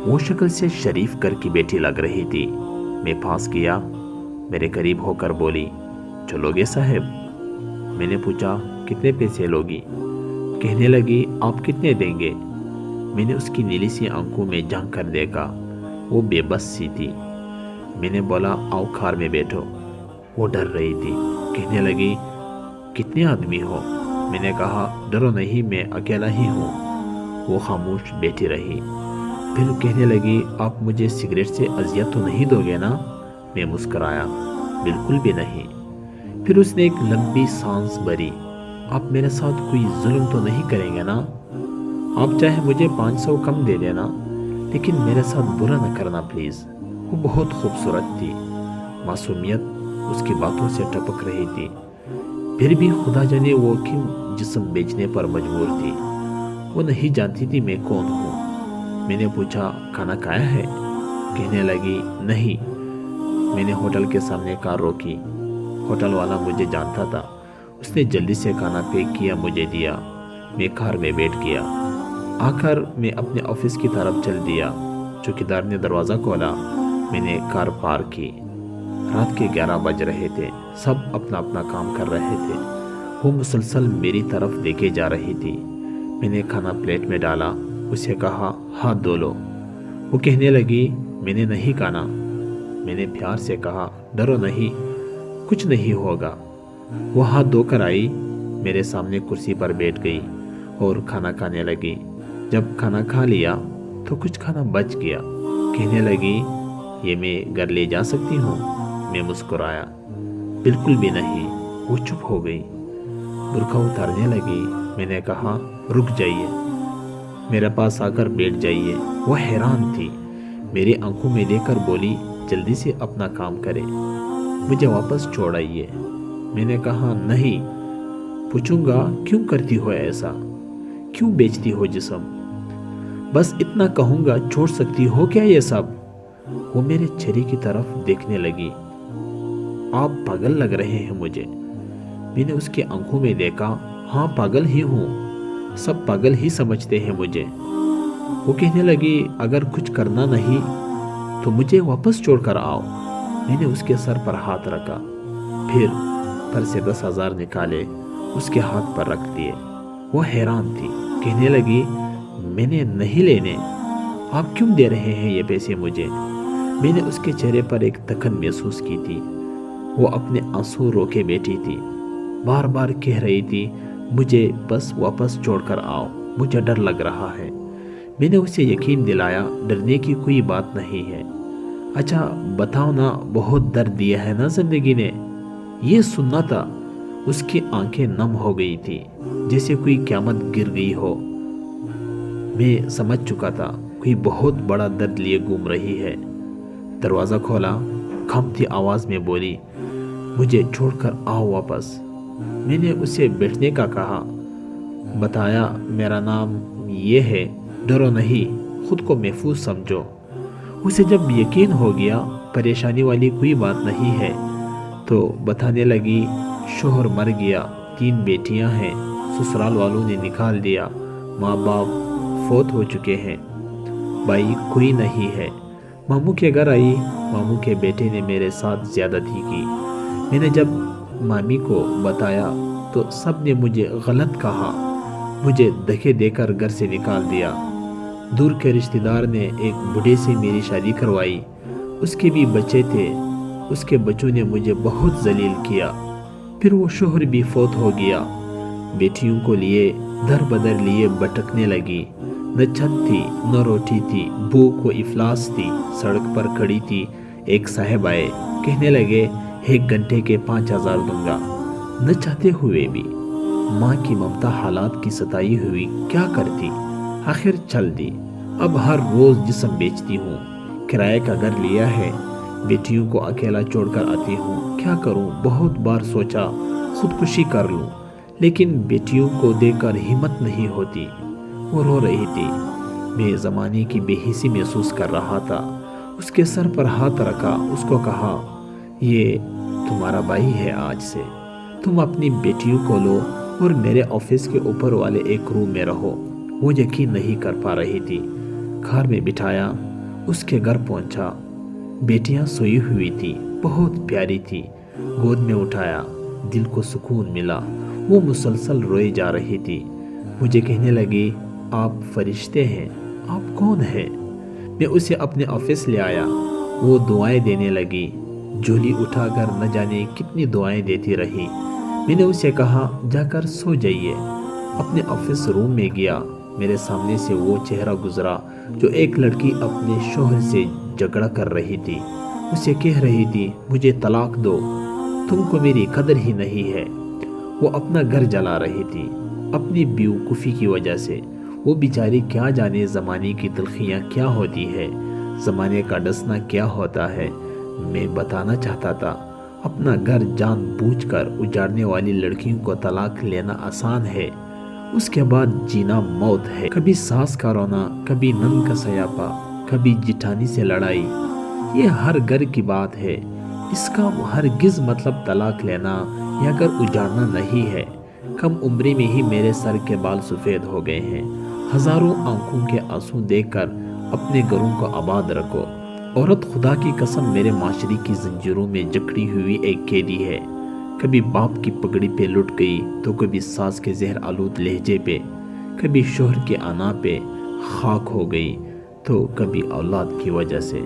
وہ شکل سے شریف گھر کی بیٹی لگ رہی تھی۔ میں پاس گیا، میرے قریب ہو کر بولی، چلو گے صاحب؟ میں نے پوچھا، کتنے پیسے لوگی؟ کہنے لگی، آپ کتنے دیں گے؟ میں نے اس کی نیلی سی آنکھوں میں جھانک کر دیکھا، وہ بے بس سی تھی۔ میں نے بولا، آؤ کار میں بیٹھو۔ وہ ڈر رہی تھی۔ کہنے لگی، کتنے آدمی ہو؟ میں نے کہا، ڈرو نہیں، میں اکیلا ہی ہوں۔ وہ خاموش بیٹھی رہی، پھر کہنے لگی، آپ مجھے سگریٹ سے اذیت تو نہیں دو گے نا؟ میں مسکرایا، بالکل بھی نہیں۔ پھر اس نے ایک لمبی سانس بھری، آپ میرے ساتھ کوئی ظلم تو نہیں کریں گے نا؟ آپ چاہے مجھے 500 کم دے دینا، لیکن میرے ساتھ برا نہ کرنا پلیز۔ وہ بہت خوبصورت تھی، معصومیت اس کی باتوں سے ٹپک رہی تھی۔ پھر بھی خدا جانے وہ کیوں جسم بیچنے پر مجبور تھی۔ وہ نہیں جانتی تھی میں کون ہوں۔ میں نے پوچھا، کھانا کھایا ہے؟ کہنے لگی، نہیں۔ میں نے ہوٹل کے سامنے کار روکی۔ ہوٹل والا مجھے جانتا تھا۔ اس نے جلدی سے کھانا پیک کیا، مجھے دیا۔ میں کار میں بیٹھ گیا۔ آ کر میں اپنے آفس کی طرف چل دیا۔ چوکیدار نے دروازہ کھولا، میں نے کار پارک کی۔ رات کے 11 بج رہے تھے، سب اپنا اپنا کام کر رہے تھے۔ وہ مسلسل میری طرف دیکھے جا رہی تھی۔ میں نے کھانا پلیٹ میں ڈالا، اسے کہا، ہاتھ دھو لو۔ وہ کہنے لگی، میں نے نہیں کھانا۔ میں نے پیار سے کہا، ڈرو نہیں، کچھ نہیں ہوگا۔ وہ ہاتھ دھو کر آئی، میرے سامنے کرسی پر بیٹھ گئی اور کھانا کھانے لگی۔ جب کھانا کھا لیا تو کچھ کھانا بچ گیا۔ کہنے لگی، یہ میں گھر لے جا سکتی ہوں؟ میں مسکرایا، بالکل بھی نہیں۔ وہ چپ ہو گئی، برقع اتارنے لگی۔ میں نے کہا، رک جائیے، میرے پاس آ کر بیٹھ جائیے۔ وہ حیران تھی، میری آنکھوں میں دیکھ کر بولی، جلدی سے اپنا کام کرے، مجھے واپس چھوڑ آئیے۔ میں نے کہا، نہیں۔ پوچھوں گا، کیوں کرتی ہو ایسا؟ کیوں بیچتی ہو جسم؟ بس اتنا کہوں گا، چھوڑ سکتی ہو کیا یہ سب؟ وہ میرے چہرے کی طرف دیکھنے لگی، آپ پاگل لگ رہے ہیں مجھے۔ میں نے اس کی آنکھوں میں دیکھا، ہاں پاگل ہی ہوں، سب پاگل ہی سمجھتے ہیں مجھے۔ وہ کہنے لگی، اگر کچھ کرنا نہیں تو مجھے واپس چھوڑ کر آؤ۔ میں نے اس کے سر پر ہاتھ رکھا، پھر پر سے 10,000 نکالے، اس کے ہاتھ پر رکھ دیے۔ وہ حیران تھی، کہنے لگی، میں نے نہیں لینے، آپ کیوں دے رہے ہیں یہ پیسے مجھے؟ میں نے اس کے چہرے پر ایک تکن محسوس کی تھی۔ وہ اپنے آنسو روکے بیٹھی تھی، بار بار کہہ رہی تھی، مجھے بس واپس چھوڑ کر آؤ، مجھے ڈر لگ رہا ہے۔ میں نے اسے یقین دلایا، ڈرنے کی کوئی بات نہیں ہے۔ اچھا بتاؤ نا، بہت درد دیا ہے نا زندگی نے؟ یہ سننا تھا۔ اس کی آنکھیں نم ہو گئی تھی، جیسے کوئی قیامت گر گئی ہو۔ میں سمجھ چکا تھا، کوئی بہت بڑا درد لیے گھوم رہی ہے۔ دروازہ کھولا، کھمتی آواز میں بولی، مجھے چھوڑ کر آؤ واپس۔ میں نے اسے بیٹھنے کا کہا، بتایا، میرا نام یہ ہے، ڈرو نہیں، خود کو محفوظ سمجھو۔ اسے جب یقین ہو گیا پریشانی والی کوئی بات نہیں ہے تو بتانے لگی، شوہر مر گیا، 3 بیٹیاں ہیں، سسرال والوں نے نکال دیا، ماں باپ فوت ہو چکے ہیں، بھائی کوئی نہیں ہے۔ ماموں کے گھر آئی، ماموں کے بیٹے نے میرے ساتھ زیادتی کی۔ میں نے جب مامی کو بتایا تو سب نے مجھے غلط کہا، مجھے دھکے دے کر گھر سے نکال دیا۔ دور کے رشتہ دار نے ایک بوڑھے سے میری شادی کروائی، اس کے بھی بچے تھے، اس کے بچوں نے مجھے بہت ذلیل کیا۔ پھر وہ شوہر بھی فوت ہو گیا، بیٹیوں کو لیے در بدر لیے بھٹکنے لگی، نہ چھت تھی نہ روٹی تھی، بھوک و افلاس تھی۔ سڑک پر کھڑی تھی، ایک صاحب آئے، کہنے لگے 1 گھنٹے کے 5,000 دوں گا۔ نہ چاہتے ہوئے بھی ماں کی ممتا حالات کی ستائی ہوئی کیا کرتی، آخر چل دی۔ اب ہر روز جسم بیچتی ہوں، کرائے کا گھر لیا ہے، بیٹیوں کو اکیلا چھوڑ کر آتی ہوں، کیا کروں؟ بہت بار سوچا خودکشی کر لوں، لیکن بیٹیوں کو دیکھ کر ہمت نہیں ہوتی۔ وہ رو رہی تھی، میں زمانے کی بے حسی محسوس کر رہا تھا۔ اس کے سر پر ہاتھ رکھا، اس کو کہا، یہ تمہارا بھائی ہے، آج سے تم اپنی بیٹیوں کو لو اور میرے آفس کے اوپر والے ایک روم میں رہو۔ وہ یقین نہیں کر پا رہی تھی۔ کار میں بٹھایا، اس کے گھر پہنچا، بیٹیاں سوئی ہوئی تھی، بہت پیاری تھی، گود میں اٹھایا، دل کو سکون ملا۔ وہ مسلسل روئے جا رہی تھی۔ مجھے کہنے لگی آپ فرشتے ہیں، آپ کون ہیں؟ میں اسے اپنے آفس لے آیا، وہ دعائیں دینے لگی، جھولی اٹھا کر نہ جانے کتنی دعائیں دیتی رہی۔ میں نے اسے کہا جا کر سو جائیے۔ اپنے آفس روم میں گیا، میرے سامنے سے وہ چہرہ گزرا جو ایک لڑکی اپنے شوہر سے جھگڑا کر رہی تھی، اسے کہہ رہی تھی مجھے طلاق دو، تم کو میری قدر ہی نہیں ہے۔ وہ اپنا گھر جلا رہی تھی اپنی بیوقوفی کی وجہ سے۔ وہ بیچاری کیا جانے زمانے کی تلخیاں کیا ہوتی ہے، زمانے کا ڈسنا کیا ہوتا ہے۔ میں بتانا چاہتا تھا اپنا گھر جان بوجھ کر اجاڑنے والی لڑکیوں کو طلاق لینا آسان ہے، اس کے بعد جینا موت ہے۔ کبھی ساس کا رونا، کبھی نند کا سیاپا، کبھی جٹھانی سے لڑائی، یہ ہر گھر کی بات ہے۔ اس کا ہرگز مطلب طلاق لینا یا گھر اجاڑنا نہیں ہے۔ کم عمری میں ہی میرے سر کے بال سفید ہو گئے ہیں۔ ہزاروں آنکھوں کے آنسو دیکھ کر اپنے گھروں کو آباد رکھو۔ عورت خدا کی قسم میرے معاشرے کی زنجیروں میں جکڑی ہوئی ایک قیدی ہے، کبھی باپ کی پگڑی پہ لٹ گئی تو کبھی ساس کے زہر آلود لہجے پہ، کبھی شوہر کے انا پہ خاک ہو گئی تو کبھی اولاد کی وجہ سے۔